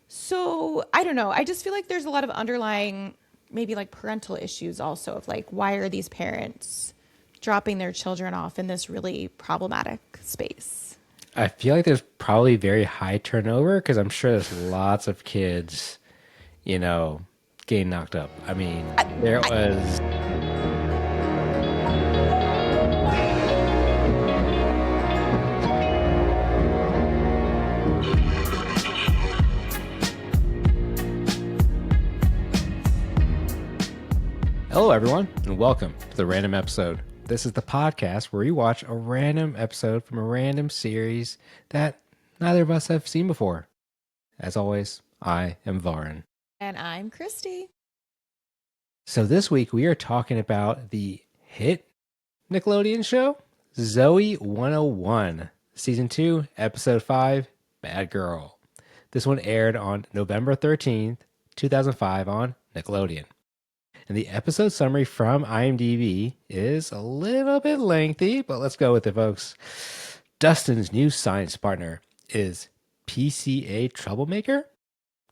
So I don't know. I just feel like there's a lot of underlying, maybe like parental issues also of like, why are these parents dropping their children off in this really problematic space? I feel like there's probably very high turnover because I'm sure there's lots of kids, you know, getting knocked up. I mean, there I, was. Hello, everyone, and welcome to the random episode. This is the podcast where we watch a random episode from a random series that neither of us have seen before. As always, I am Varin. and I'm Christy. So this week we are talking about the hit Nickelodeon show, Zoey 101, Season 2, Episode 5, Bad Girl. This one aired on November 13th, 2005 on Nickelodeon. And the episode summary from IMDb is a little bit lengthy, but let's go with it, folks. Dustin's new science partner is PCA troublemaker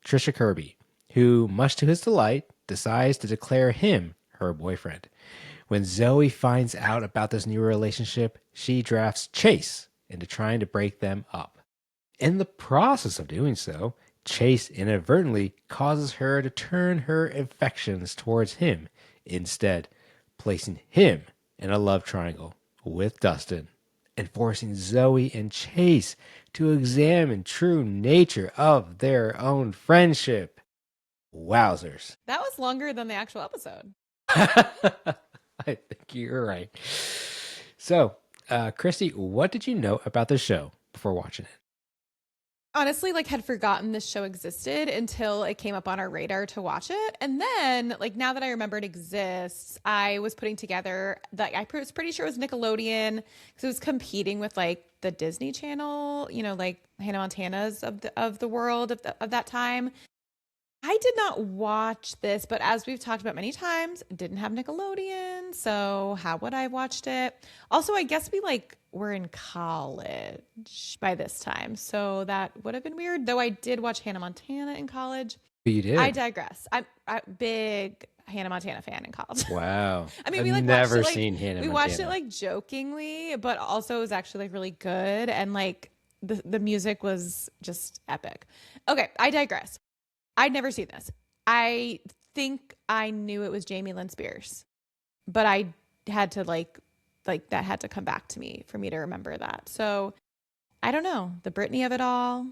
Trisha Kirby, who, much to his delight, decides to declare him her boyfriend. When Zoey finds out about this new relationship, she drafts Chase into trying to break them up. In the process of doing so, Chase inadvertently causes her to turn her affections towards him instead, placing him in a love triangle with Dustin and forcing Zoey and Chase to examine true nature of their own friendship. Wowzers. That was longer than the actual episode. I think you're right. So, Christy, what did you know about the show before watching it? Honestly, like had forgotten this show existed until it came up on our radar to watch it. And then like now that I remember it exists, I was putting together that I was pretty sure it was Nickelodeon because it was competing with like the Disney Channel, like Hannah Montana's of the world of that time. I did not watch this, but as we've talked about many times, didn't have Nickelodeon, so how would I have watched it? Also, I guess we like were in college by this time, so that would have been weird. Though I did watch Hannah Montana in college. You I did. digress. I'm a big Hannah Montana fan in college. Wow. I mean, I've we like watched it never like seen Hannah we watched it Montana. like jokingly, but also it was actually like really good and like the music was just epic. Okay, I digress. I'd never seen this. I think I knew it was Jamie Lynn Spears, but I had to like that had to come back to me for me to remember that. So I don't know the Britney of it all.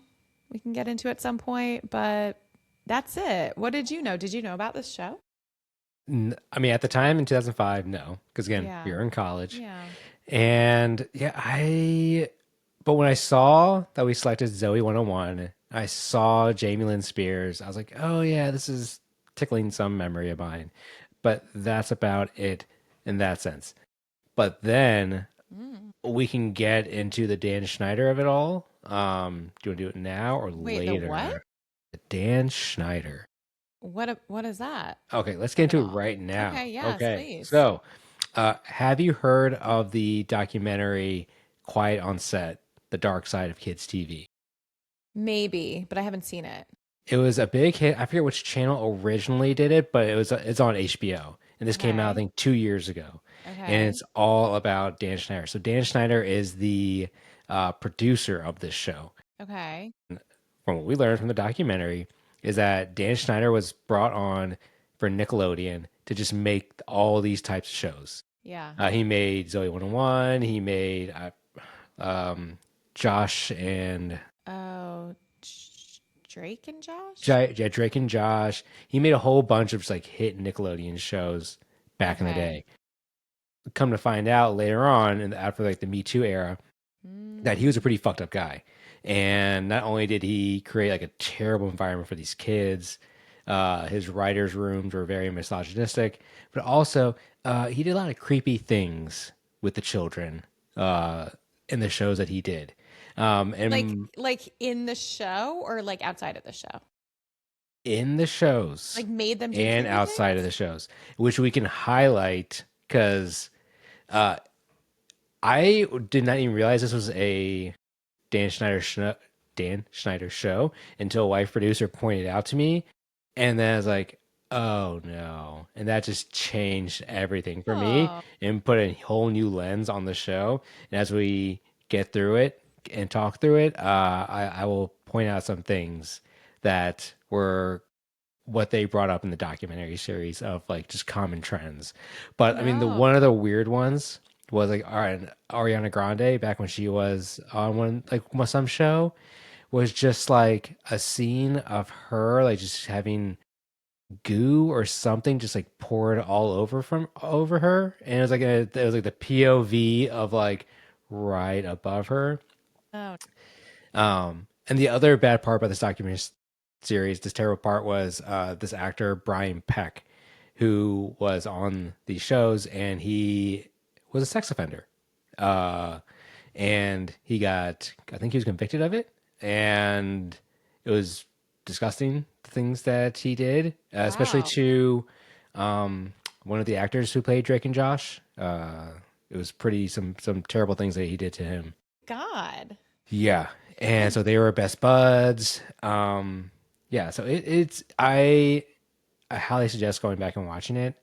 We can get into at some point, but that's it. What did you know? Did you know about this show? I mean, at the time in 2005, no, because again, we Yeah, were in college. yeah. And yeah, but when I saw that we selected Zoe 101, I saw Jamie Lynn Spears. I was like, oh yeah, this is tickling some memory of mine. But that's about it in that sense. But then Mm. we can get into the Dan Schneider of it all. Do you want to do it now or Wait, the what? later? Dan Schneider. What is that Okay, let's get of it into it all? right now. Okay, yes, Okay, please. so have you heard of the documentary Quiet on Set, The Dark Side of Kids TV? Maybe, but I haven't seen it. It was a big hit. I forget which channel originally did it, but it's on HBO. And this came out, I Okay. think, 2 years ago. And Okay. it's all about Dan Schneider. So Dan Schneider is the producer of this show. Okay. From what we learned from the documentary, is that Dan Schneider was brought on for Nickelodeon to just make all these types of shows. Yeah. He made Zoe 101. He made um, Josh and Oh, Drake and Josh? Yeah, Drake and Josh. He made a whole bunch of just like hit Nickelodeon shows back in the Okay. day. Come to find out later on, and after like the Me Too era, that he was a Mm. pretty fucked up guy. And not only did he create like a terrible environment for these kids, his writers' rooms were very misogynistic, but also he did a lot of creepy things with the children uh, in the shows that he did. Like And like in the show or like outside of the show? in the shows Like made them do and creepy outside of things? the shows, which we can highlight because I did not even realize this was a Dan Schneider Dan Schneider show until a wife producer pointed it out to me. And then I was like, oh no. And that just changed everything for me Oh, and put a whole new lens on the show. And as we get through it and talk through it, I will point out some things that were what they brought up in the documentary series of like just common trends. But I mean, the no. one of the weird ones was like Ariana Grande back when she was on some show was just like a scene of her like just having goo or something just like poured all over her, and it was like the POV of like right above her. Oh, And the other bad part about this documentary series, this terrible part, was this actor Brian Peck, who was on these shows, and he was a sex offender. Uh, and I think he was convicted of it, and it was disgusting the things that he did, especially wow. to one of the actors who played Drake and Josh. It was pretty some terrible things that he did to him. God. Yeah. And And so they were best buds. Yeah, so I highly suggest going back and watching it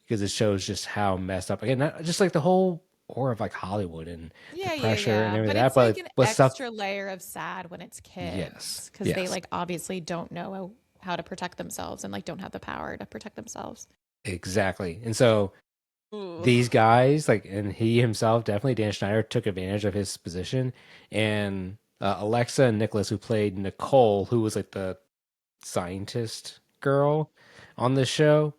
because it shows just how messed up again, not just like the whole aura of like Hollywood and the yeah, yeah, pressure and yeah. everything But like that, it's like but an with stuff. extra layer of sad when it's Yes. kids because they Yes. like obviously don't know how to protect themselves and like don't have the power to protect themselves. Exactly. And so Ooh. these guys, like, and he himself, definitely Dan Schneider, took advantage of his position. And Alexa and Nicholas, who played Nicole, who was like the scientist girl on this show,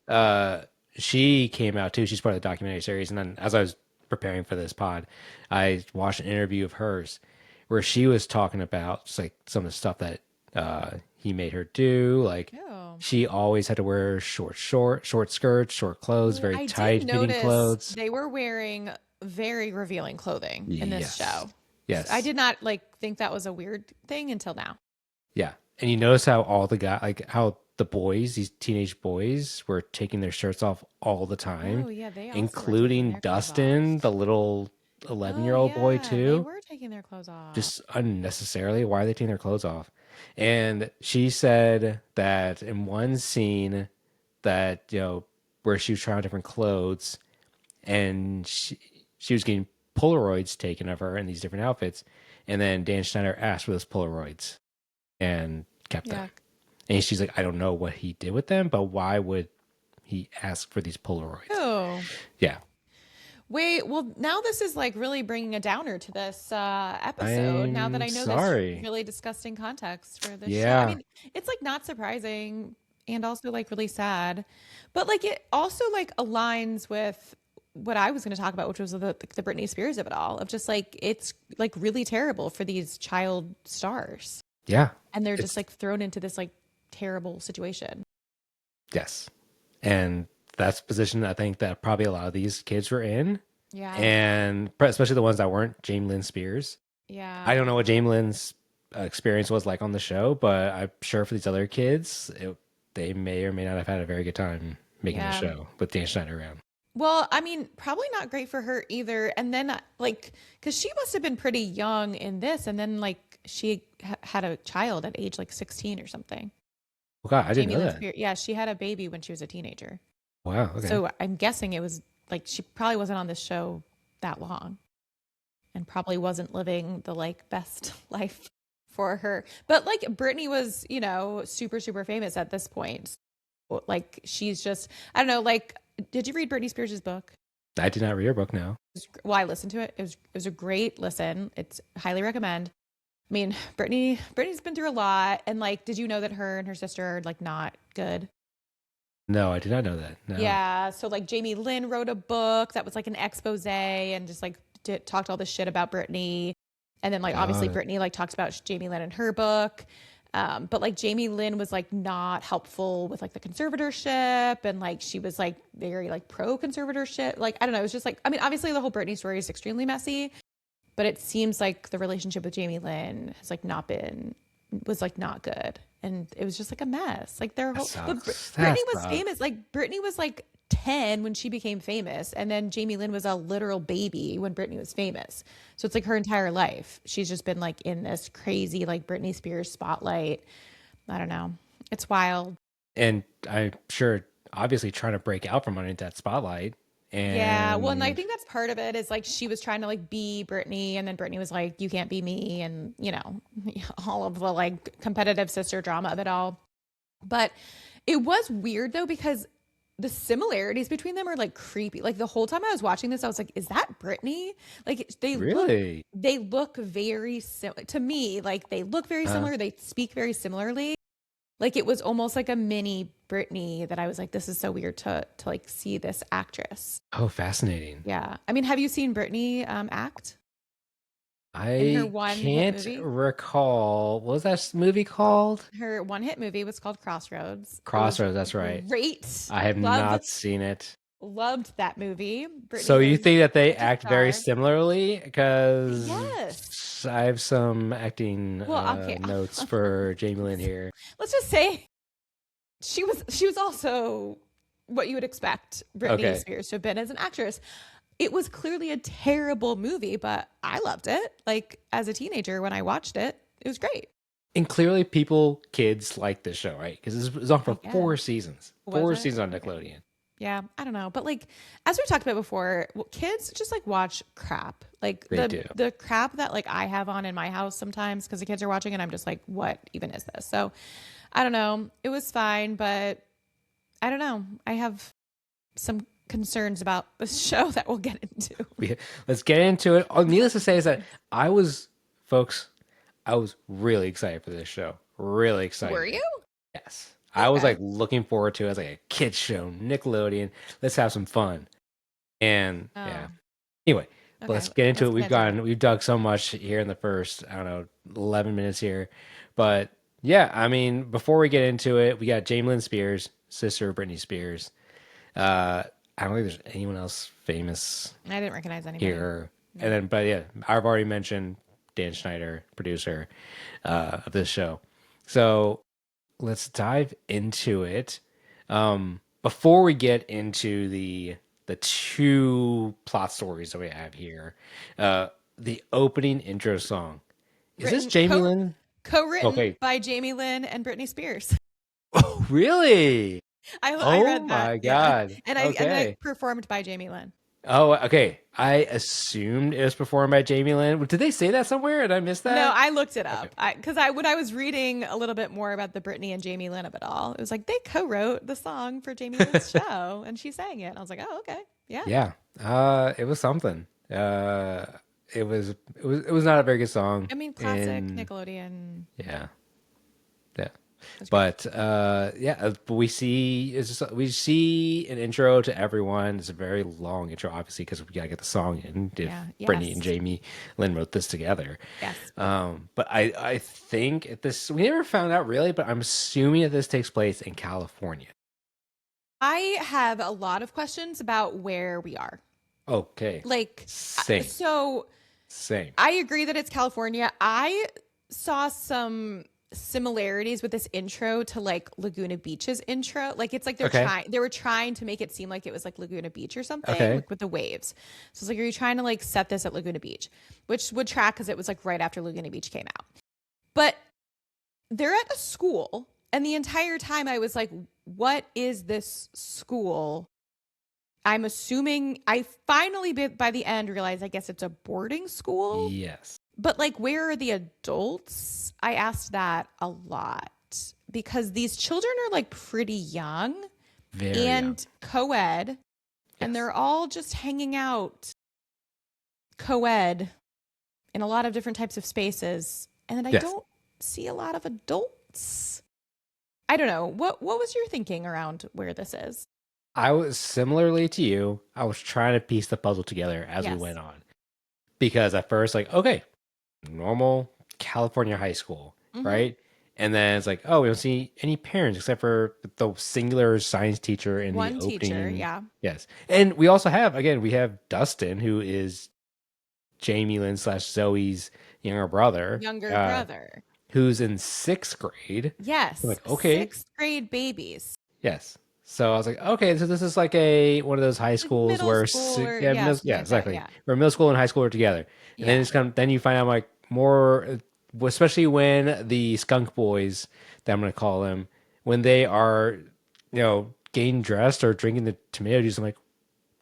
uh, she came out too. She's part of the documentary series. And then as I was preparing for this pod, I watched an interview of hers where she was talking about just like some of the stuff that he made her do. Like Ew. she always had to wear short skirts, short clothes, Ooh, very I did tight fitting notice clothes. they were wearing very revealing clothing in this Yes. show. I Yes. did not like think that was a weird thing until now. Yeah. And you notice how all the guy like how the boys, these teenage boys, were taking their shirts off all the time, Oh yeah, they also were taking including their clothes off. Dustin, the little Oh 11-year-old boy yeah, they too. were taking their clothes off. Just unnecessarily. Why are they taking their clothes off? And she said that in one scene that, where she was trying on different clothes and she was getting Polaroids taken of her in these different outfits. And then Dan Schneider asked for those Polaroids and kept them. Yeah. And she's like, I don't know what he did with them, but why would he ask for these Polaroids? Oh. Yeah. Wait, well, now this is like really bringing a downer to this episode. Now that I'm I know this sorry. really disgusting context for this show. I Yeah. mean, it's like not surprising and also like really sad, but like it also like aligns with what I was going to talk about, which was the Britney Spears of it all, of just like it's like really terrible for these child stars, Yeah. and they're just It's, like thrown into this like terrible situation. yes. And that's the position I think that probably a lot of these kids were in. Yeah, And especially the ones that weren't Jamie Lynn Spears. yeah, I don't know what Jamie Lynn's experience was like on the show, but I'm sure for these other kids, they may or may not have had a very good time making the yeah. show with Dan Schneider around. Well, I mean, probably not great for her either. And then, like, because she must have been pretty young in this, and then like she had a child at age like 16 or something. Oh God, I didn't Jamie know Lynn that. Spears, yeah, she had a baby when she was a teenager. Wow. Okay. So I'm guessing it was like she probably wasn't on this show that long, and probably wasn't living the like best life for her. But like Britney was, super super famous at this point. Like she's just, I don't know. Like, did you read Britney Spears' book? I did not read your book now. Well, I listened to it. It was a great listen. It's highly recommend. I mean, Brittany's been through a lot, and like, did you know that her and her sister are like not good? No, I did not know that. No. Yeah. So like, Jamie Lynn wrote a book that was like an expose and just like talked all this shit about Brittany, and then like obviously Uh, Brittany like talks about Jamie Lynn in her book. But like Jamie Lynn was like not helpful with like the conservatorship, and like she was like very like pro conservatorship. Like I don't know, it was just like, I mean, obviously the whole Britney story is extremely messy, but it seems like the relationship with Jamie Lynn has like was like not good, and it was just like a mess. Like their that whole, but sucks. Britney That was sucks. famous. Like Britney was like 10 when she became famous, and then Jamie Lynn was a literal baby when Britney was famous. So it's like her entire life. She's just been like in this crazy like Britney Spears spotlight. I don't know. It's wild. And I'm sure, obviously, trying to break out from underneath that spotlight. Yeah, well, and I And think that's part of it is like she was trying to like be Britney, and then Britney was like, "You can't be me," and all of the like competitive sister drama of it all. But it was weird though because the similarities between them are like creepy. Like the whole time I was watching this, I was like, "Is that Britney?" Like really, they look very similar to me. Like they look very uh, similar. They speak very similarly. Like it was almost like a mini Britney that I was like, "This is so weird to like see this actress." oh, fascinating. Yeah. I mean, have you seen Britney act in her I one hit can't movie? recall. What was that movie called? Her one hit movie was called Crossroads. It was Crossroads, that's right. great. I have Loved not seen it. loved that movie. So Britney you was think that they such a act very star. similarly? Yes. Because I have some acting Well, okay. notes for Jamie Lynn here. Let's just say she was also what you would expect Britney Okay. Spears to have been as an actress. It was clearly a terrible movie, but I loved it. Like as a teenager when I watched it, it was great. And clearly kids like this show, right? Because it was on for I guess. four seasons. Was Four it? seasons on Okay. Nickelodeon. Yeah, I don't know, but like as we talked about before, kids just like watch crap. Like They the do. the crap that like I have on in my house sometimes because the kids are watching and I'm just like, what even is this? So I don't know. It was fine, but I don't know. I have some concerns about this show that we'll get into. Let's get into it. Oh, needless to say is that folks, I was really excited for this show. Really Were excited. you? Yes. I was Okay. like looking forward to it as like a kids show, Nickelodeon. Let's have some fun. And yeah. Oh, Anyway, but okay. let's get into Let's it. get into it. We've dug so much here in the first, I don't know, 11 minutes here. But yeah, I mean, before we get into it, we got Jamie Lynn Spears, sister of Britney Spears. I don't think there's anyone else famous I didn't recognize anybody. here. And No. then, but yeah, I've already mentioned Dan Schneider, producer of this show. So let's dive into it. Before we get into the two plot stories that we have here, the opening intro song, is this Written Jamie Lynn? co-written Okay. by Jamie Lynn and Britney Spears. Oh, really? I Oh read that. my Yeah. God. And I Okay. performed by Jamie Lynn. Oh, okay. I assumed it was performed by Jamie Lynn. Did they say that somewhere? Did I miss No, that? I looked it Okay. up. I when I was reading a little bit more about the Britney and Jamie Lynn of it all, it was like they co-wrote the song for Jamie Lynn's show and she sang it. And I was like, oh, okay. Yeah. Yeah. It was something. It was not a very good song. I mean, classic And Nickelodeon. yeah. Yeah. It was great. But but we see an intro to everyone. It's a very long intro, obviously, because we gotta get the song in. If Yeah. Brittany and Yes. Jamie Lynn wrote this together, Yes. but I think we never found out really, but I'm assuming that this takes place in California. I have a lot of questions about where we are. Okay, Like, same, so same. I agree that it's California. I saw some similarities with this intro to like Laguna Beach's intro. Like it's like Okay, they were trying to make it seem like it was like Laguna Beach or something, okay, like with the waves. So it's like, are you trying to like set this at Laguna Beach? Which would track because it was like right after Laguna Beach came out. But they're at a school, and the entire time I was like, what is this school? I'm assuming I finally by the end realized I guess it's a boarding school. yes, But like, where are the adults? I asked that a lot because these children are like pretty young very young. and co-ed, and Yes, they're all just hanging out co-ed in a lot of different types of spaces. And then I yes. don't see a lot of adults. I don't know. What was your thinking around where this is? I was similarly to you. I was trying to piece the puzzle together as we Yes. went on because at first, like, okay, normal California high school, Mm-hmm. right? And then it's like, oh, we don't see any parents except for the singular science teacher in the One teacher, opening. yeah. Yes. And we also have, again, we have Dustin, who is Jamie Lynn slash Zoe's younger brother, Younger brother. who's in sixth grade. I'm Yes. like, okay, Sixth grade babies. yes. So I was like, okay, so this is like a one of those high Like schools middle where school or yeah, yeah, something yeah, like that. exactly, Yeah. where middle school and high school are together, and then Yeah. it's kind of then you find out like more, especially when the skunk boys, that I'm gonna call them, when they are, getting dressed or drinking the tomato juice. I'm like,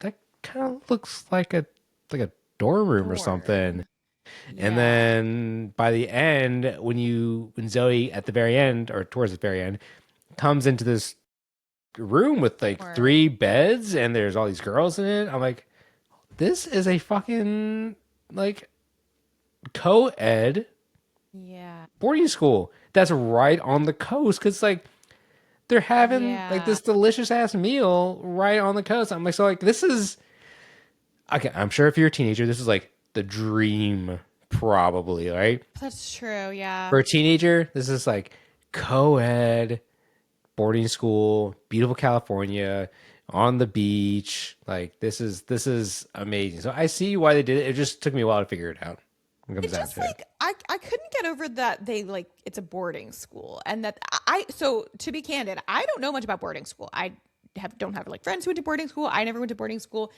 that kind of looks like a dorm room or something. Dorm. And Yeah. then by the end, when Zoe at the very end or towards the very end comes into this room with like Or three beds and there's all these girls in it, I'm like, this is a fucking like co-ed yeah. boarding school that's right on the coast because like they're having like Yeah. this delicious ass meal right on the coast. I'm like, so like this is okay. I'm sure if you're a teenager, this is like the dream, probably, right? That's true. Yeah. For a teenager, this is like co-ed boarding school, beautiful California, on the beach. Like this is amazing. So I see why they did it. It just took me a while to figure it out. It comes It down just to it. like I couldn't get over that they like it's a boarding school and that I so to be candid, I don't know much about boarding school. I don't have like friends who went to boarding school. I never went to boarding school.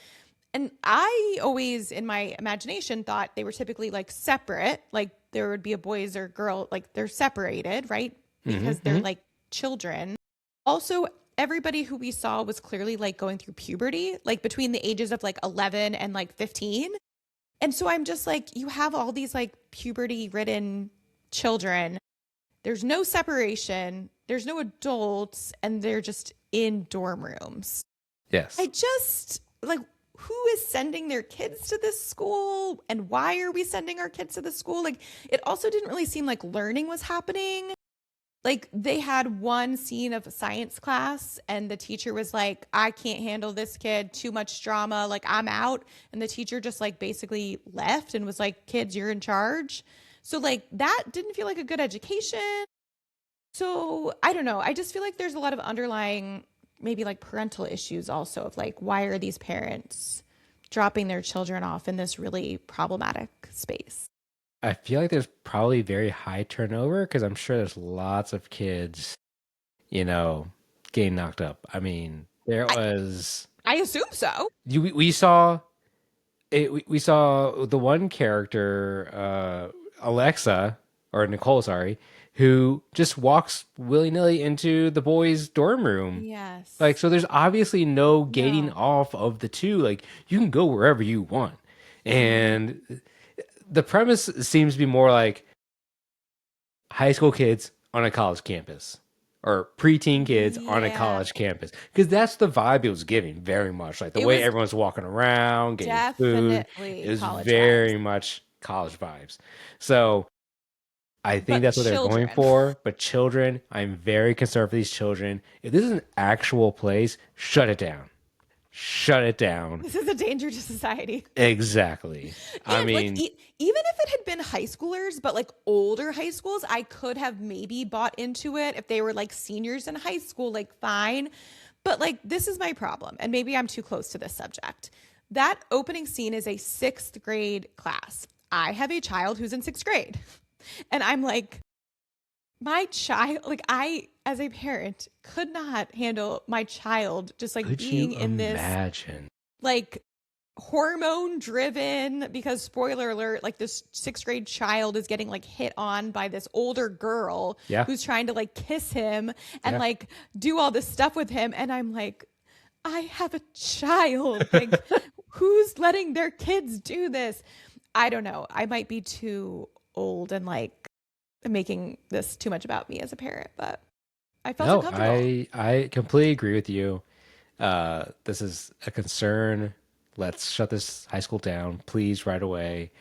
And I always in my imagination thought they were typically like separate, like there would be a boys or girl, like they're separated, right? Hmm. Because they're like children. Also, everybody who we saw was clearly like going through puberty, like between the ages of like 11 and like 15. And so I'm just like, you have all these like puberty ridden children. There's no separation, there's no adults, and they're just in dorm rooms. I Yes. just like, who is sending their kids to this school and why are we sending our kids to this school? Like, it also didn't really seem like learning was happening. Like, they had one scene of a science class, and the teacher was like, I can't handle this kid, too much drama, like, I'm out. And the teacher just like basically left and was like, kids, you're in charge. So, like, that didn't feel like a good education. So, I don't know. I just feel like there's a lot of underlying, maybe like parental issues also of like, why are these parents dropping their children off in this really problematic space? I feel like there's probably very high turnover because I'm sure there's lots of kids, you know, getting knocked up. I mean, there I, was I assume so. we saw it. We saw the one character, Alexa or Nicole, sorry, who just walks willy nilly into the boys' dorm room. Like, Yes. so there's obviously no gating No. off of the two. Like, you can go wherever you want. Hmm. And the premise seems to be more like high school kids on a college campus or preteen kids on a Yeah, college campus because that's the vibe it was giving very much like the it way was everyone's walking around getting food. It definitely was college vibes, very much college vibes. So I think but that's what they're going children. for. But children, I'm very concerned for these children. If this is an actual place, shut it down. Shut it down. This is a danger to society. Exactly. I And like mean, even if it had been high schoolers, but like older high schools, I could have maybe bought into it if they were like seniors in high school, like fine. But like this is my problem, and maybe I'm too close to this subject. That opening scene is a sixth grade class. I have a child who's in sixth grade. And I'm like, my child, like I, as a parent, could not handle my child just like could you being in this imagine? like hormone driven, because spoiler alert, like this sixth grade child is getting like hit on by this older girl Yeah. who's trying to like kiss him and Yeah. like do all this stuff with him. And I'm like, I have a child. Like, who's letting their kids do this? I don't know. I might be too old and like making this too much about me as a parent, but I felt No, uncomfortable. I completely agree with you. This is a concern. Let's shut this high school down, please, right away,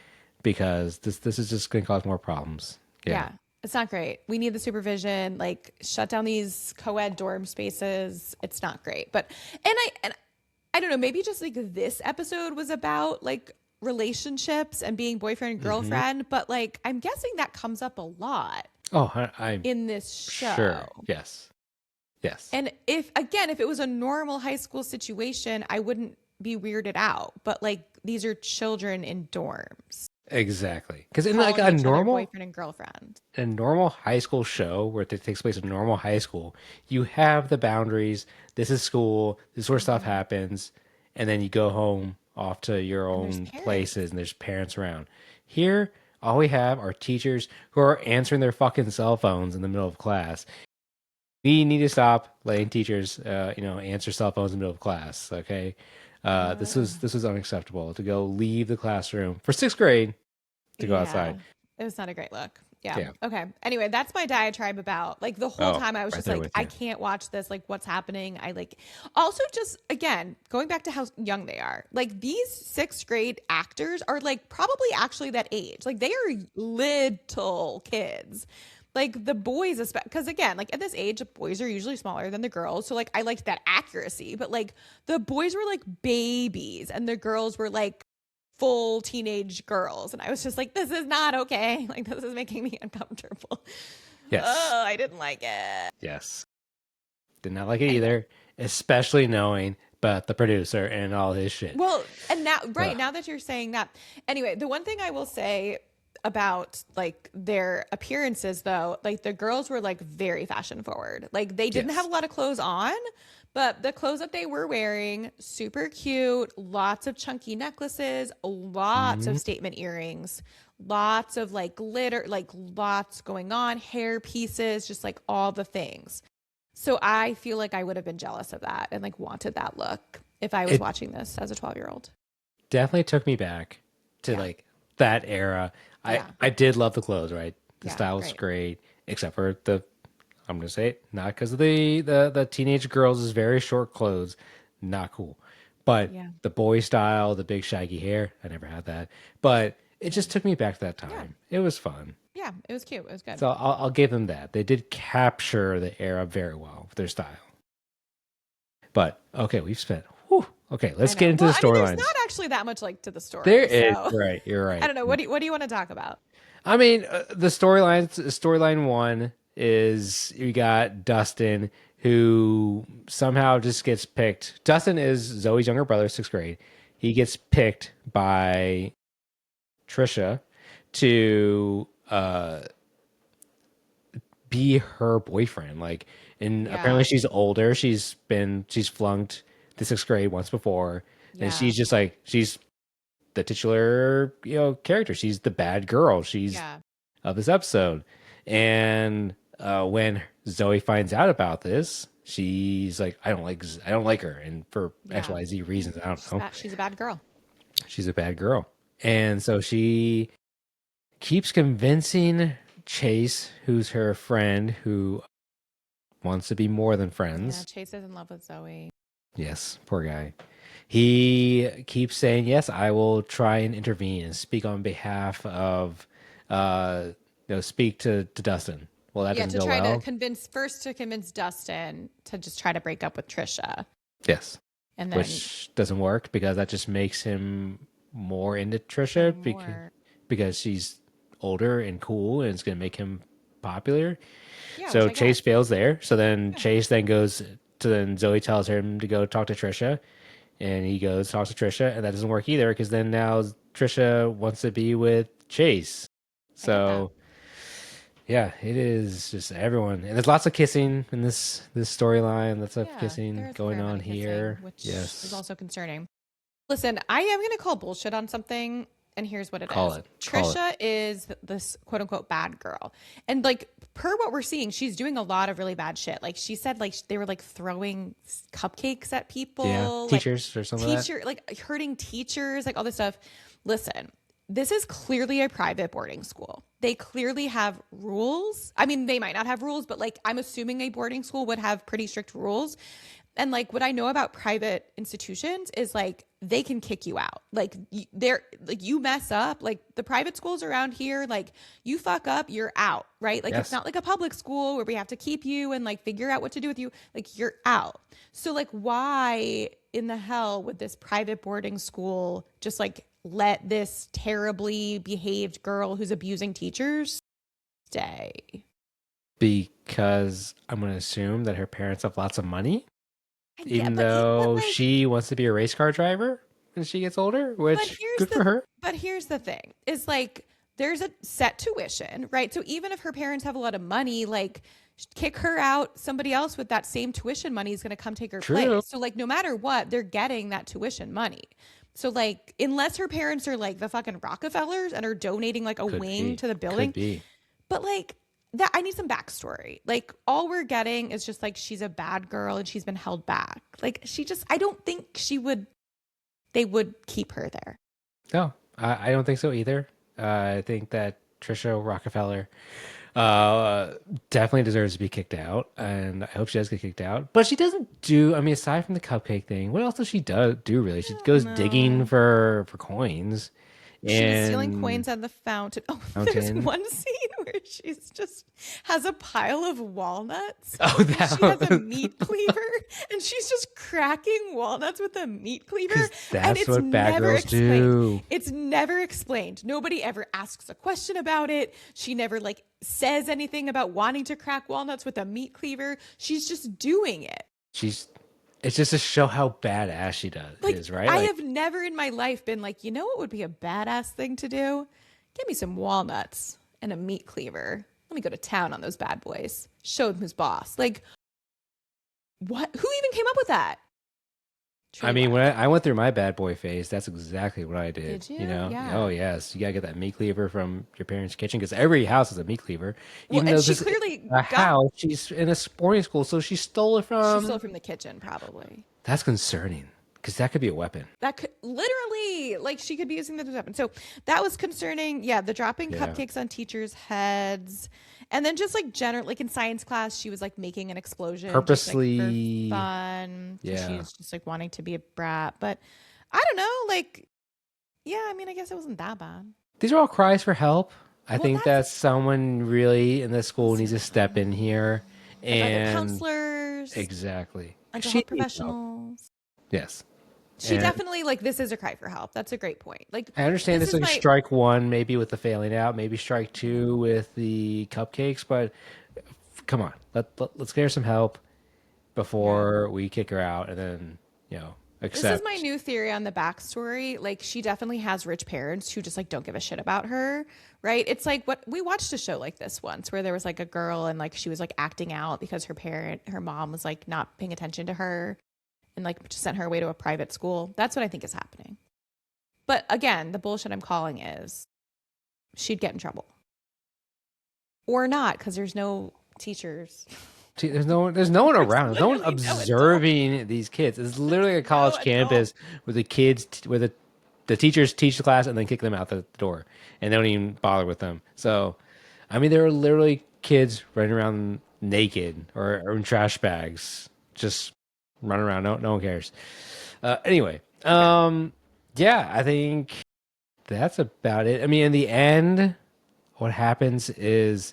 because this is just going to cause more problems. Yeah. Yeah, it's not great. We need the supervision, like shut down these co-ed dorm spaces. It's not great. But and I don't know, maybe just like this episode was about like relationships and being boyfriend and Hmm. girlfriend, but like I'm guessing that comes up a lot Oh, I'm in this sure. show. Yes. Yes. And if again, if it was a normal high school situation, I wouldn't be weirded out. But like these are children in dorms. Exactly. Because in like calling each other boyfriend and girlfriend. a normal high school show where it takes place in normal high school, you have the boundaries. This is school. This is where stuff Hmm. happens, and then you go home off to your And there's own parents. places, and there's parents around. Here, all we have are teachers who are answering their fucking cell phones in the middle of class. We need to stop letting teachers, answer cell phones in the middle of class. Okay, this was unacceptable to go leave the classroom for sixth grade to go Yeah, outside. it was not a great look. Yeah. Yeah. Okay. Anyway, that's my diatribe about like the whole Oh, time I was right just there like, with I you. can't watch this. Like, what's happening? I like also just again going back to how young they are. Like these sixth grade actors are like probably actually that age. Like they are little kids. Like the boys, because again, like at this age, boys are usually smaller than the girls. So like I liked that accuracy, but like the boys were like babies and the girls were like full teenage girls. And I was just like, this is not okay. Like, this is making me uncomfortable. Yes. Oh, I didn't like it. Yes. Did not like it Anyway, either, especially knowing about the producer and all his shit. well, and now, right Ugh. now that you're saying that, anyway, the one thing I will say about like their appearances though, like the girls were like very fashion forward. Like they didn't have Yes. a lot of clothes on, but the clothes that they were wearing, super cute, lots of chunky necklaces, lots Hmm. of statement earrings, lots of like glitter, like lots going on, hair pieces, just like all the things. So I feel like I would have been jealous of that and like wanted that look if I was It watching this as a 12-year-old. definitely took me back to Yeah. like that era. I Yeah. I did love the clothes, right? The Yeah. style was Great. great, except for the I'm gonna say it, not because of the teenage girls' very short clothes, not cool. But Yeah. the boy style, the big shaggy hair, I never had that. But it Yeah. just took me back to that Yeah. time. It was fun. Yeah. It was cute. It was good. So I'll give them that. They did capture the era very well with their style. But okay, we've spent. Whew, okay, I let's get know. into Well, the I mean, there's not storylines. actually that much like to the There story. is. So Right, you're I right. don't know. What do you want to talk about? I mean, the storylines. Storyline one is you got Dustin, who somehow just gets picked. Dustin is Zoe's younger brother, sixth grade. He gets picked by Trisha to be her boyfriend. Like, and apparently Yeah. she's older. She's flunked the sixth grade once before, and Yeah. she's just like she's the titular character. She's the bad girl. She's Yeah. of this episode, and when Zoe finds out about this, she's like, I don't like her, and for X Yeah. Y Z reasons, I don't know. She's a bad girl. She's a bad girl, and so she keeps convincing Chase, who's her friend, who wants to be more than Yeah. friends. Chase is in love with Zoe. Yes, poor guy. He keeps saying, "Yes, I will try and intervene and speak on behalf of, uh, speak to Dustin." Well, that Yeah. doesn't To go try to well. convince Dustin to just try to break up with Trisha. Yes, And then which doesn't work because that just makes him more into Trisha even more. because she's older and cool and it's going to make him popular. Yeah. Which So I get. Chase fails there. So then Yeah. Chase then goes to then Zoe tells him to go talk to Trisha, and he goes talks to Trisha, and that doesn't work either because then now Trisha wants to be with Chase. I get that. So yeah, it is just everyone, and there's lots of kissing in this storyline. Lots of Yeah. There kissing is a going fair amount on of kissing, here. which is Yes, also concerning. Listen, I am going to call bullshit on something, and here's what it call is. it, call it. Trisha is this quote unquote bad girl. And like, per what we're seeing, she's doing a lot of really bad shit. Like, she said, like, they were like throwing cupcakes at Yeah, people, like, teachers or something like that. like hurting teachers, like all this stuff. Listen, this is clearly a private boarding school. They clearly have rules. I mean, they might not have rules, but like, I'm assuming a boarding school would have pretty strict rules. And like what I know about private institutions is like they can kick you out. Like they're like you mess up, like the private schools around here, like you fuck up, you're out, right? Like it's Yes, not like a public school where we have to keep you and like figure out what to do with you. Like you're out. So like why in the hell would this private boarding school just like let this terribly behaved girl who's abusing teachers stay? because I'm going to assume that her parents have lots of money, Yeah, even but though like she wants to be a race car driver and she gets older, But which here's good for the her. but here's the thing. Is like there's a set tuition, right? So even if her parents have a lot of money, like kick her out, somebody else with that same tuition money is going to come take her True. place. So like no matter what, they're getting that tuition money. So like unless her parents are like the fucking Rockefellers and are donating like a Could wing be. to the Could building, be. but like that I need some backstory. Like all we're getting is just like she's a bad girl and she's been held back. Like she just I don't think they would keep her there. No, I don't think so either. I think that Trisha Rockefeller definitely deserves to be kicked out, and I hope she does get kicked out. But she doesn't do. I mean, aside from the cupcake thing, what else does she do really? She goes digging No. for coins She was stealing and coins at the fountain. Oh, there's fountain. one scene where she's just has a pile of walnuts Oh, and she has a that meat cleaver and she's just cracking walnuts with a meat cleaver because and that's it's what bad never girls explained. do. It's never explained. Nobody ever asks a question about it. She never like says anything about wanting to crack walnuts with a meat cleaver. She's just doing it. She's. It's just to show how badass she Like, is, right? I Like, have never in my life been like, you know what would be a badass thing to do? Give me some walnuts and a meat cleaver. Let me go to town on those bad boys. Show them who's boss. Like, what? Who even came up with that? I Truly mean, when wild. I went through my bad boy phase, that's exactly what I did. Did you? You know? Yeah. Oh, yes. You gotta get that meat cleaver from your parents' kitchen because every house has a meat cleaver. Well, Even and though she this is clearly a got, house, she's in a boarding school, so she stole it she stole from. it from the kitchen, probably. That's concerning because that could be a weapon. That could literally, like, she could be using that as a weapon. So that was concerning. Yeah, the dropping Yeah. cupcakes on teachers' heads. And then just like general, like in science class, she was like making an explosion just like for Purposely. fun. 'Cause Yeah. she's just like wanting to be a brat. But I don't know. Like, yeah, I mean, I guess it wasn't that bad. These are all cries for help. I Well, think that someone really in the school needs to step in here like other and counselors, exactly. mental She health needs help. professionals. Yes. She And definitely like this is a cry for help. That's a great point. Like I understand this this is is like my strike one, maybe with the failing out, maybe strike two with the cupcakes, but come on, let's get her some help yeah. before we kick her out and then, This is my accept. new theory on the backstory. Like, she definitely has rich parents who just like don't give a shit about her, right? It's like what we watched a show like this once where there was like a girl and like she was like acting out because her mom was like not paying attention to her and like just sent her away to a private school. That's what I think is happening. But again, the bullshit I'm calling is she'd get in trouble or not because there's no teachers. See, there's no one There's around. There's no one literally no adult. observing these kids. It's literally a No college adult. campus where the kids, where the teachers teach the class and then kick them out the door, and they don't even bother with them. So, I mean, there are literally kids running around naked or in trash bags, just running around. No one cares. Anyway, yeah, I think that's about it. I mean, in the end, what happens is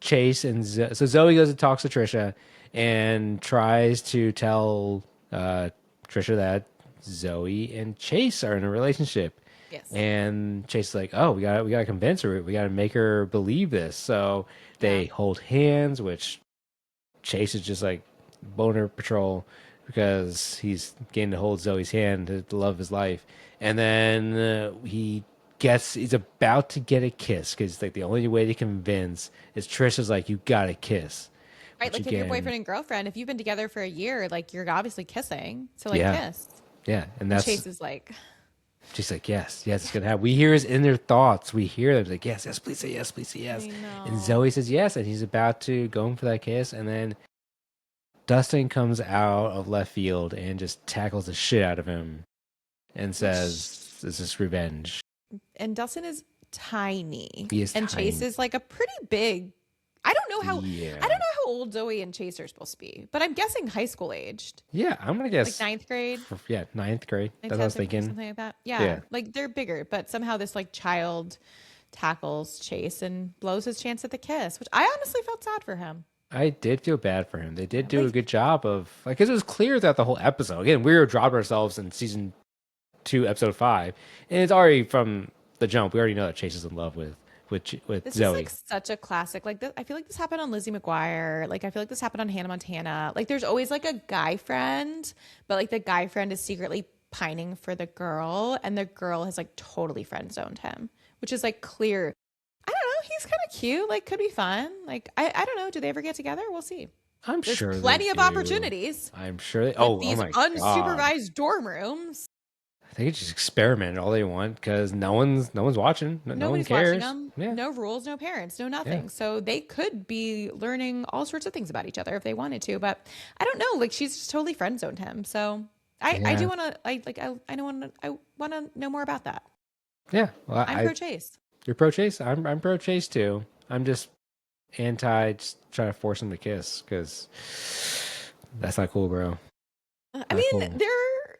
Chase and so Zoe goes and talks to Trisha and tries to tell Trisha that Zoe and Chase are in a relationship. Yes. And Chase is like, "Oh, we gotta convince her. We gotta make her believe this." So they Yeah. hold hands, which Chase is just like boner patrol because he's getting to hold Zoe's hand, the love of his life. And then he's about to get a kiss because like the only way to convince is Trisha's like, "You got to kiss," Right, which like if you're again, boyfriend and girlfriend, if you've been together for a year, like you're obviously kissing. So like yeah, kiss. yeah, and And that's Chase is like, she's like, yes, it's gonna happen. We hear his inner thoughts. We hear them like, yes, please say yes, please say yes. I And know. Zoe says yes, and he's about to go in for that kiss, and then Dustin comes out of left field and just tackles the shit out of him and says, "This is revenge." And Dustin is tiny. He is And Chase tiny. is like a pretty big. I don't know how Yeah. I don't know how old Zoe and Chase are supposed to be, but I'm guessing high school aged. Yeah, I'm gonna Like guess. ninth grade, Yeah, ninth grade. like That's what I was 10th grade, thinking. something like that. Yeah. Yeah. Like they're bigger, but somehow this like child tackles Chase and blows his chance at the kiss, which I honestly felt sad for him. I did feel bad for him. They did do a Like good job of like, because it was clear throughout the whole episode. Again, we were dropping ourselves in season 2, episode 5, and it's already from the jump. We already know that Chase is in love with this is like Zoe. such a classic. Like this, I feel like this happened on Lizzie McGuire. Like I feel like this happened on Hannah Montana. Like there's always like a guy friend, but like the guy friend is secretly pining for the girl, and the girl has like totally friend zoned him, which is like clear. I don't know. He's kind of cute. Like, could be fun. Like, I don't know. Do they ever get together? We'll see. I'm There's sure they plenty of do. opportunities I'm sure. with Oh these my god. unsupervised dorm rooms. They could just experiment all they want because no one's watching. No one Nobody's watching cares. them. Yeah. No rules, no parents, no Yeah. nothing. So they could be learning all sorts of things about each other if they wanted to. But I don't know. Like, she's just totally friend zoned him. So I do Yeah. want to I want to know more about that. Yeah. Well, I'm pro Chase. you're pro Chase. I'm pro Chase too. I'm just anti just trying to force him to kiss because that's not cool, bro. I Not mean, cool. there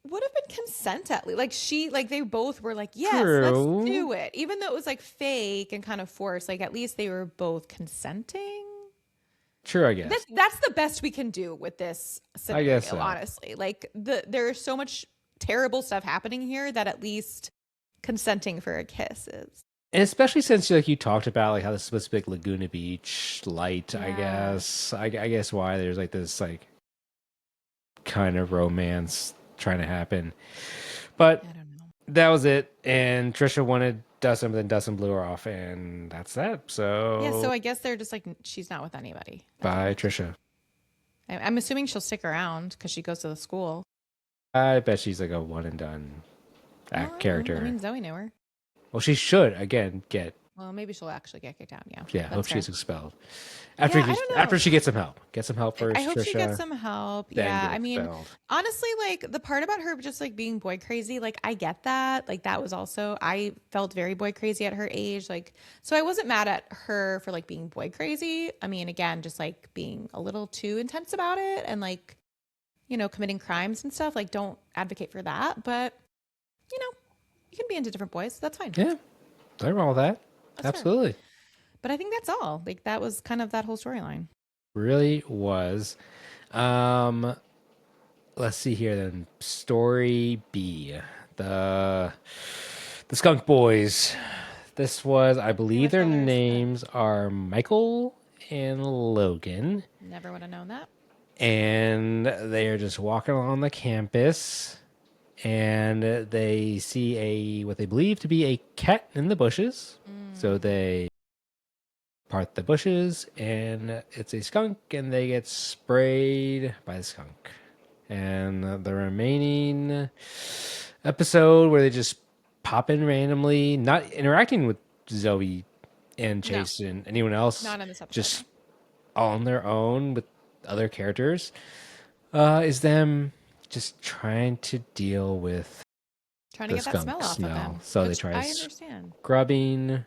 would have been consent at least. Like they both were like, yes, True. let's do it. Even though it was like fake and kind of forced, like at least they were both consenting. True, I guess. That's the best we can do with this scenario, I guess so. honestly. Like there's so much terrible stuff happening here that at least consenting for a kiss is. And especially since like you talked about like how this is supposed to be like Laguna Beach light, I Yeah. guess. I guess why there's like this like kind of romance trying to happen. But I don't know. that was it. And Trisha wanted Dustin, but then Dustin blew her off, and that's that. So Yeah, so I guess they're just like, she's not with anybody. bye, Trisha. I'm assuming she'll stick around because she goes to the school. I bet she's like a one and done character. I mean, Zoe knew her. Well, she should again get. Well, maybe she'll actually get kicked out. Yeah. Yeah, I hope That's she fair. gets expelled. After Yeah, I don't know. after she gets some help. Get some help first. I hope she Trisha, gets some help. then Yeah. get I mean, expelled. honestly, like the part about her just like being boy crazy, like I get that. Like that was also, I felt very boy crazy at her age. Like, so I wasn't mad at her for like being boy crazy. I mean, again, just like being a little too intense about it and like, you know, committing crimes and stuff. Like, don't advocate for that. But, you know, you can be into different boys. That's fine. Yeah, nothing wrong with that. That's fair. Absolutely. But I think that's all. Like that was kind of that whole storyline. Really was. Let's see here then. Story B. The Skunk Boys. This was, I believe their fellas. names are Michael and Logan. Never would have known that. And they are just walking along the campus and they see what they believe to be a cat in the bushes. So they part the bushes and it's a skunk and they get sprayed by the skunk. And the remaining episode where they just pop in randomly, not interacting with Zoe and Chase and anyone else, Not in this episode. just on their own with other characters, is them just trying to deal with Trying to the get that skunk smell off of them. So they which try I understand. scrubbing.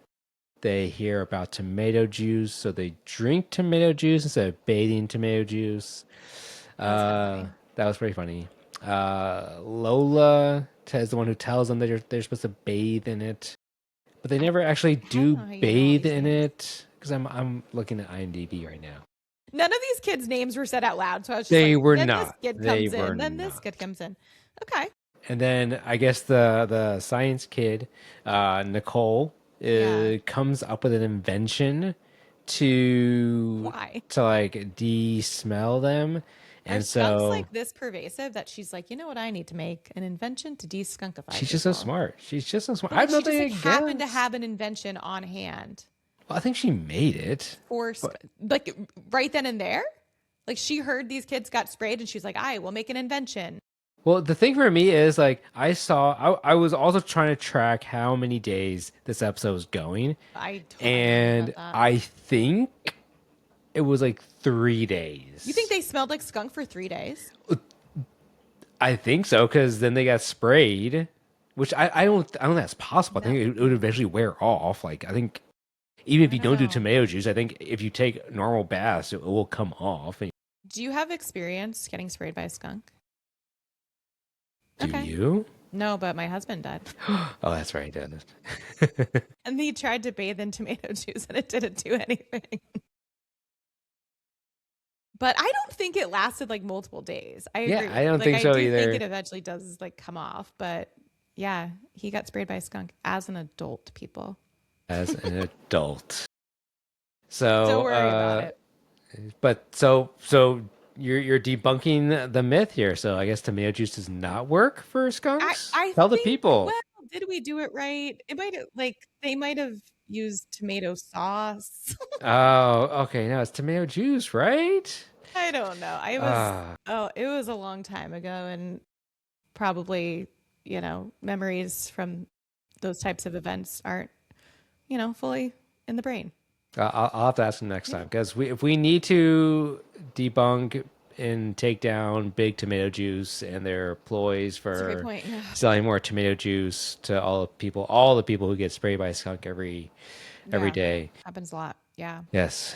They hear about tomato juice, so they drink tomato juice instead of bathing tomato juice. That was pretty funny. Lola is the one who tells them that they're supposed to bathe in it, but they never actually do know how you know all bathe these in names. it because I'm looking at IMDb right now. None of these kids' names were said out loud, so I was just They like, were then not. This kid They comes were in, then this not. kid comes in. Okay. And then I guess the science kid, Nicole, comes up with an invention to Why? like de-smell them. And Are so skunks like this pervasive that she's like, you know what, I need to make an invention to de-skunkify she's just so people. smart. She's just so smart. But, I have like, she nothing just like, happened to against- have an invention on hand Well, I think she made it. for like right then and there. Like she heard these kids got sprayed and she's like, I will make an invention. Well, the thing for me is like I was also trying to track how many days this episode was going, I totally and forgot that. I think it was like 3 days. You think they smelled like skunk for 3 days? I think so, because then they got sprayed, which I don't think that's possible. I think it would eventually wear off. Like I think even if you don't do know. tomato juice, I think if you take normal baths, it will come off. Do you have experience getting sprayed by a skunk? Do Okay. you? No, but my husband did. Oh, that's right. Done. And he tried to bathe in tomato juice and it didn't do anything. But I don't think it lasted like multiple days. I agree. Yeah, I don't Like, think so I do either. think it eventually does like come off. But yeah, he got sprayed by a skunk as an adult, people. As an adult. So Don't worry about it. But so you're debunking the myth here. So I guess tomato juice does not work for skunks. I Tell the think, people. well, did we do it right? It might have, like, they might have used tomato sauce. Oh, okay. No, it's tomato juice, right? I don't know. Ah, It was a long time ago, and probably, memories from those types of events aren't, fully in the brain. I'll have to ask him next Yeah, time because if we need to debunk and take down big tomato juice and their ploys that's a great for point. Yeah. selling more tomato juice to all the people who get sprayed by a skunk every Yeah. day. Happens a lot. Yeah. Yes,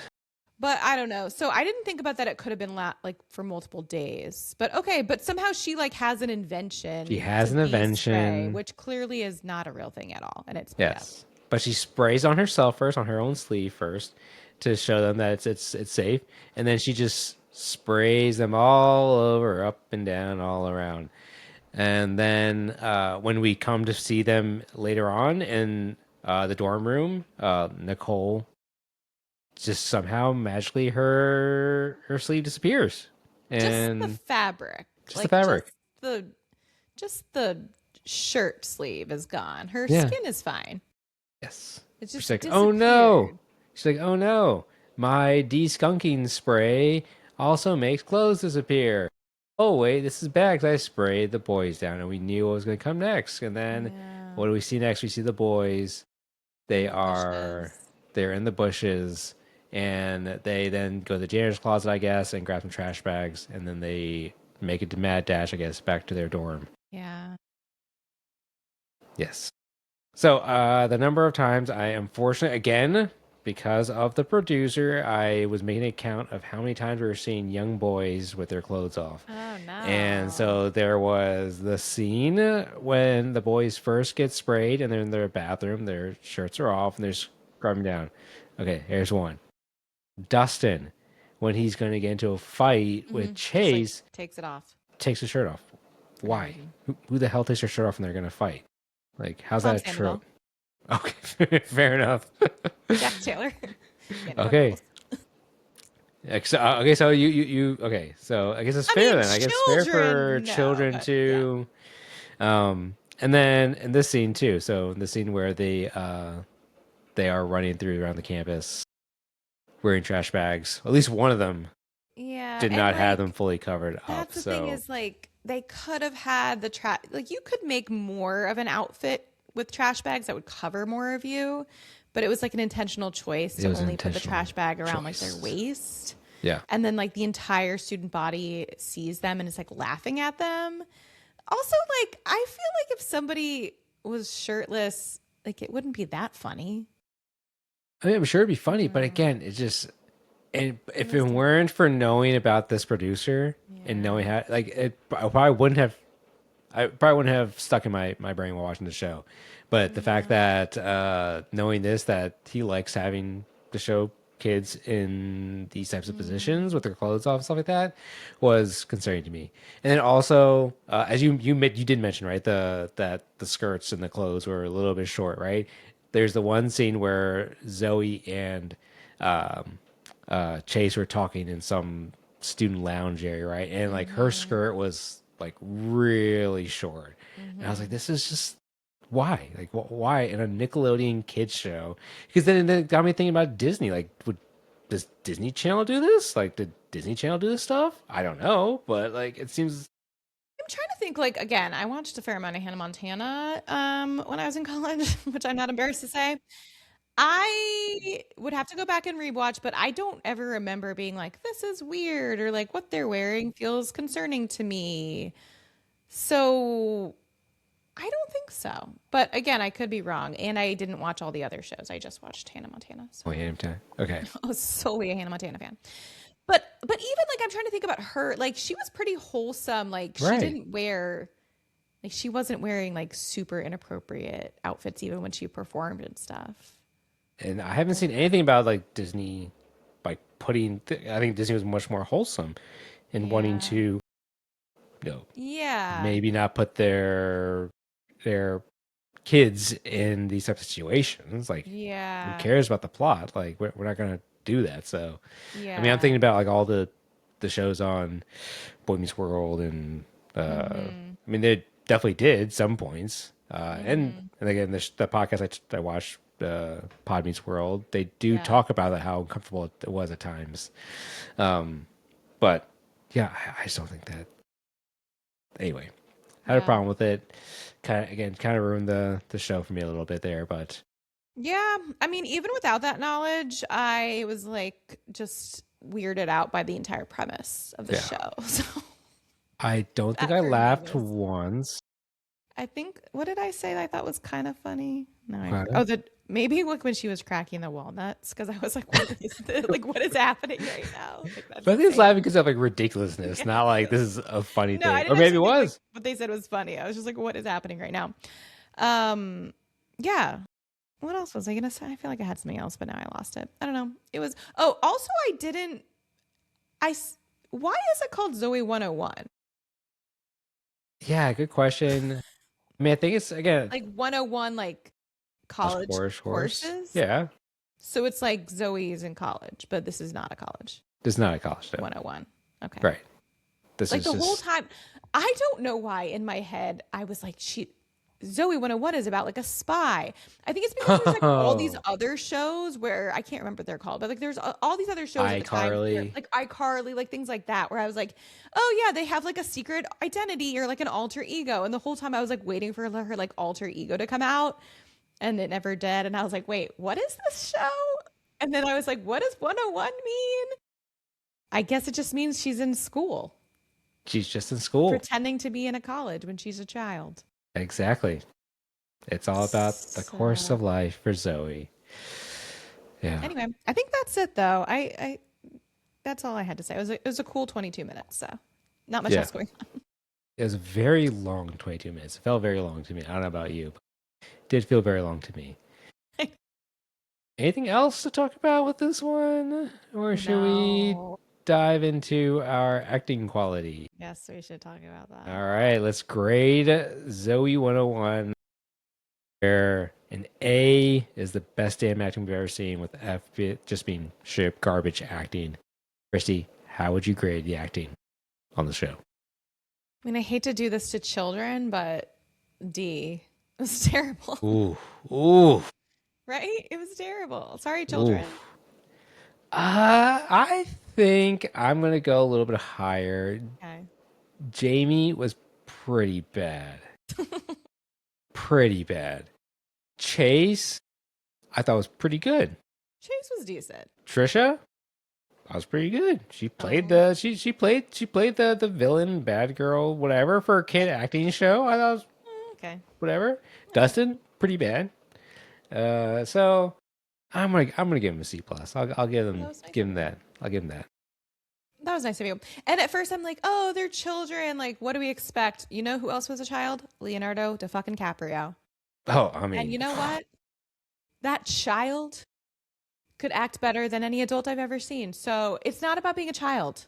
But I don't know. So I didn't think about that. It could have been like for multiple days. But okay. But somehow she like has an she invention has to an bee spray, invention. which clearly is not a real thing at all. And it's made up. Yes, but she sprays on herself first, on her own sleeve first, to show them that it's safe, and then she just sprays them all over, up and down, all around. And then when we come to see them later on in the dorm room, Nicole just somehow magically her sleeve disappears, Just the and fabric, just the like fabric. just the shirt sleeve is gone. Her Yeah. skin is fine. Yes. It She's just like, oh no. disappeared. She's like, oh no. My de-skunking spray also makes clothes disappear. Oh wait, this is bad 'cause I sprayed the boys down and we knew what was going to come next. And then Yeah. what do we see next? We see the boys. In They the are bushes. they're in the bushes and they then go to the janitor's closet, I guess, and grab some trash bags and then they make a mad dash, I guess, back to their dorm. Yeah. Yes. So the number of times I am fortunate again because of the producer, I was making a count of how many times we were seeing young boys with their clothes off. Oh And no. so there was the scene when the boys first get sprayed and they're in their bathroom, their shirts are off and they're scrubbing down. Okay, here's one. Dustin, when he's going to get into a fight with Just like Chase, takes it off takes his shirt off. for no Why? reason. Who the hell takes their shirt off when they're going to fight? Like, how's that Tom a trope? Sandoval, Okay, fair enough. Jack Taylor, Vanderpump Okay. Rules. Okay, so okay, so I guess it's I fair mean, then. I guess it's fair for children, no, children but yeah. to and then in this scene too. So in the scene where they are running through around the campus wearing trash bags. At least one of them Yeah, did and not have them like fully covered up. that's the thing So is like they could have had the trash like you could make more of an outfit with trash bags that would cover more of you, but it was like an intentional choice it to was an only put the intentional trash bag around like their choice. waist. Yeah. And then like the entire student body sees them and is like laughing at them. Also, like I feel like if somebody was shirtless, like it wouldn't be that funny. I mean, I'm sure it'd be funny, but Mm, again, it just and it if it was different. weren't for knowing about this producer and Yeah. knowing how, like, I probably wouldn't have stuck in my brain while watching the show. But the fact Yeah. that knowing this, that he likes having to show kids in these types of positions Mm, with their clothes off and stuff like that was concerning to me. And then also, as you did mention, right, that the skirts and the clothes were a little bit short, right? There's the one scene where Zoe and um, Chase were talking in some student lounge area, right? And like her mm-hmm. skirt was like really short, and I was like, Mm-hmm. this is just why, like, why in a Nickelodeon kids show? Because then it got me thinking about Disney. Like, does Disney Channel do this? Like, did Disney Channel do this stuff? I don't know, but like, it seems I'm trying to think like again, I watched a fair amount of Hannah Montana when I was in college, which I'm not embarrassed to say. I would have to go back and rewatch, but I don't ever remember being like, this is weird or like what they're wearing feels concerning to me. So I don't think so. But again, I could be wrong. And I didn't watch all the other shows. I just watched Hannah Montana. So wait, okay, I was solely a Hannah Montana fan. But even like I'm trying to think about her, like she was pretty wholesome. Like she right. didn't wear like she wasn't wearing like super inappropriate outfits even when she performed and stuff. And I haven't seen anything about like Disney, like putting. I think Disney was much more wholesome in wanting Yeah. to, Yeah. maybe not put their kids in these types of situations. Like, who Yeah. cares about the plot? Like, we're not gonna do that. So, I mean, I'm Yeah. thinking about like all the the shows on Boy Meets World, and Mm-hmm. I mean they definitely did some points. Mm-hmm. And again, the podcast I watched, Pod Meets World, they do Yeah. talk about how uncomfortable it was at times. But yeah, I just don't think that. Anyway, had a Yeah. problem with it. Kind of ruined the show for me a little bit there, but Yeah. I mean, even without that knowledge, I was like just weirded out by the entire premise of the yeah, show. So I don't think that I for me laughed was, once. I think, what did I say that I thought was kind of funny? No, I forgot. Okay. Oh, maybe like when she was cracking the walnuts, because I was like, what is this? Like, what is happening right now? Like, that's But I think it's laughing insane. because of like ridiculousness, not like this is a funny No, I thing, or didn't maybe actually it think like was. what they said was funny. I was just like, what is happening right now? Um, yeah. What else was I gonna say? I feel like I had something else, but now I lost it. I don't know. It was, oh, also I didn't, why is it called Zoe 101? Yeah, good question. I mean, I think it's again Like 101, like college horse. courses. Yeah, So it's like Zoe's in college, but this is not a college. this is not a college show, 101. Okay. right? This Like is the whole just time, I don't know why in my head I was like, Zoe 101 is about like a spy. I think it's because there's like all these oh, other shows where I can't remember what they're called, but like there's all these other shows at the time, where, iCarly. like iCarly, like things like that, where I was like, oh yeah, they have like a secret identity or like an alter ego. And the whole time I was like waiting for her like alter ego to come out, and it never did. And I was like, wait, what is this show? And then I was like, what does 101 mean? I guess it just means she's in school, She's just in school. pretending to be in a college when she's a child. Exactly. It's all about the course So of life for Zoe. Yeah. anyway, I think that's it though. I that's all I had to say. It was a cool 22 minutes, so not much Yeah. else going on. It was a very long 22 minutes. It felt very long to me. I don't know about you, but it did feel very long to me. Anything else to talk about with this one? Or should we No. dive into our acting quality? Yes, we should talk about that. All right, let's grade Zoe 101, where an A is the best damn acting we've ever seen, with F just being straight garbage acting. Christy, how would you grade the acting on the show? I mean, I hate to do this to children, but D. It was terrible. Ooh, ooh, Right? It was terrible. Sorry, ooh. children. I think I'm gonna go a little bit higher. Okay. Jamie was pretty bad. Pretty bad. Chase, I thought was pretty good. Chase was decent. Trisha, I was pretty good. She played Oh, she played the villain, bad girl, whatever for a kid acting show. I thought it was okay. whatever. Dustin, pretty bad. So I'm gonna give him a C plus. I'll That was nice give of him you. that. I'll give him that. That was nice of you. And at first I'm like, oh, they're children. Like, what do we expect? You know who else was a child? Leonardo da fucking Caprio. Oh, I And you mean, know what? That child could act better than any adult I've ever seen. So it's not about being a child.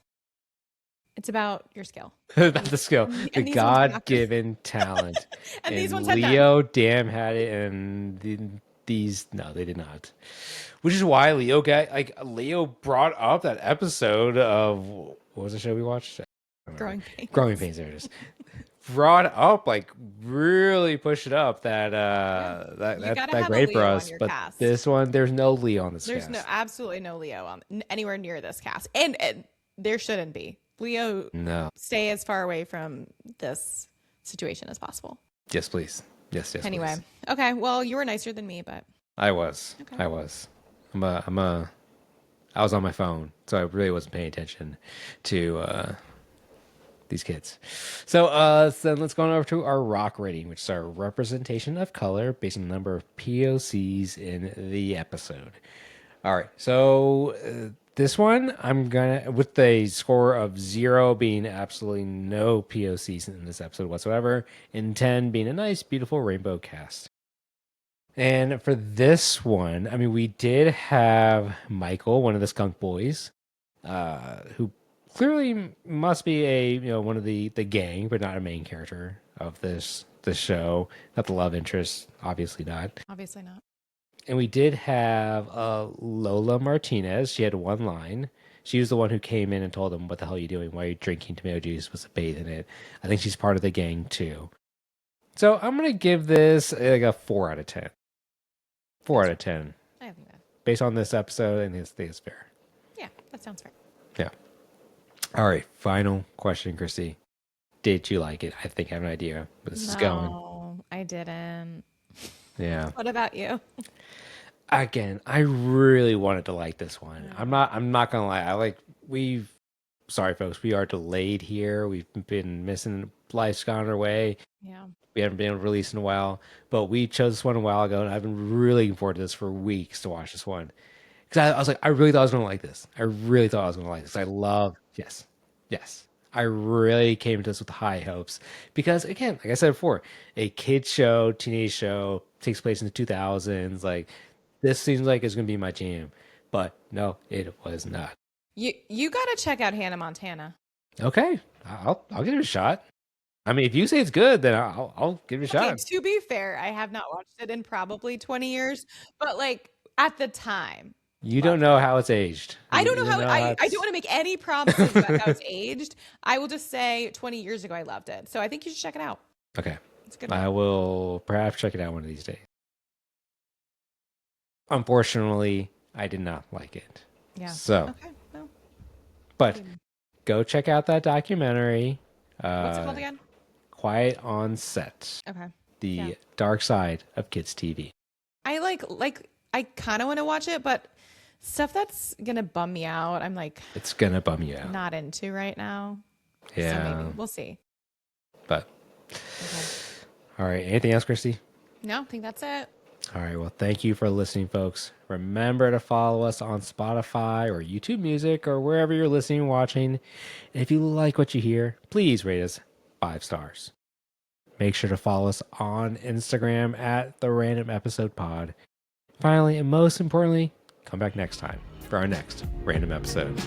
It's about your skill. about the skill, the And these ones were not good. God-given talent, And these and ones had none. Leo damn had it, and these no, they did not. Which is why Leo brought up that episode of what was the show we watched? I don't remember. Growing pains. Growing Pains. There it is. Brought up, like, really pushed it up that Yeah. that You gotta that have a grade for Leo on us. your But cast. this one, there's no Leo on this There's cast. absolutely no Leo on anywhere near this cast. And there shouldn't be. Leo, No. stay as far away from this situation as possible. Yes, please. Yes, Anyway. please. Okay. Well, you were nicer than me, but I was. okay. I was. I was on my phone, so I really wasn't paying attention to these kids. So then let's go on over to our rock rating, which is our representation of color based on the number of POCs in the episode. All right, so this one I'm gonna, with a score of 0 being absolutely no POCs in this episode whatsoever, and 10 being a nice, beautiful rainbow cast. And for this one, I mean, we did have Michael, one of the skunk boys, who clearly must be one of the gang, but not a main character of this show. Not the love interest, obviously not. Obviously not. And we did have Lola Martinez. She had one line. She was the one who came in and told him, "What the hell are you doing? Why are you drinking tomato juice? Supposed to bathe in it?" I think she's part of the gang too. So I'm gonna give this like a 4 out of 10. 4 out of 10. I think that. Based on this episode, I think it's fair. Yeah, that sounds fair. Yeah. All right. Final question, Chrissy. Did you like it? I think I have an idea where this is going. No, I didn't. Yeah. What about you? Again, I really wanted to like this one. I'm not gonna lie. Sorry folks, we are delayed here. We've been missing, life's gone our way. Yeah. We haven't been able to release in a while, but we chose this one a while ago, and I've been really looking forward to this for weeks to watch this one. Because I was like, I really thought I was gonna like this. I really thought I was gonna like this. I love yes. I really came into this with high hopes because, again, like I said before, a kid show, teenage show, takes place in the 2000s. Like, this seems like it's gonna be my jam, but no, it was not. You got to check out Hannah Montana. Okay, I'll give it a shot. I mean, if you say it's good, then I'll give it a Okay, shot. to be fair, I have not watched it in probably 20 years, but like at the time. You don't know how it's aged. I don't know You how I it's- don't want to make any promises about how it's aged. I will just say 20 years ago I loved it. So I think you should check it out. Okay, It's good. I will perhaps check it out one of these days. Unfortunately, I did not like it. Yeah. So, Okay. Well, but go check out that documentary. what's it called again? Quiet on Set. Okay. The dark side of kids TV. I like I kind of want to watch it, but stuff that's gonna bum me out, I'm like It's gonna bum you out. not into right now. Yeah. So maybe we'll see. But Okay. all right. Anything else, Christy? No, I think that's it. All right. Well, thank you for listening, folks. Remember to follow us on Spotify or YouTube Music or wherever you're listening and watching. And if you like what you hear, please rate us 5 stars. Make sure to follow us on Instagram at The Random Episode Pod. Finally, and most importantly, come back next time for our next random episode.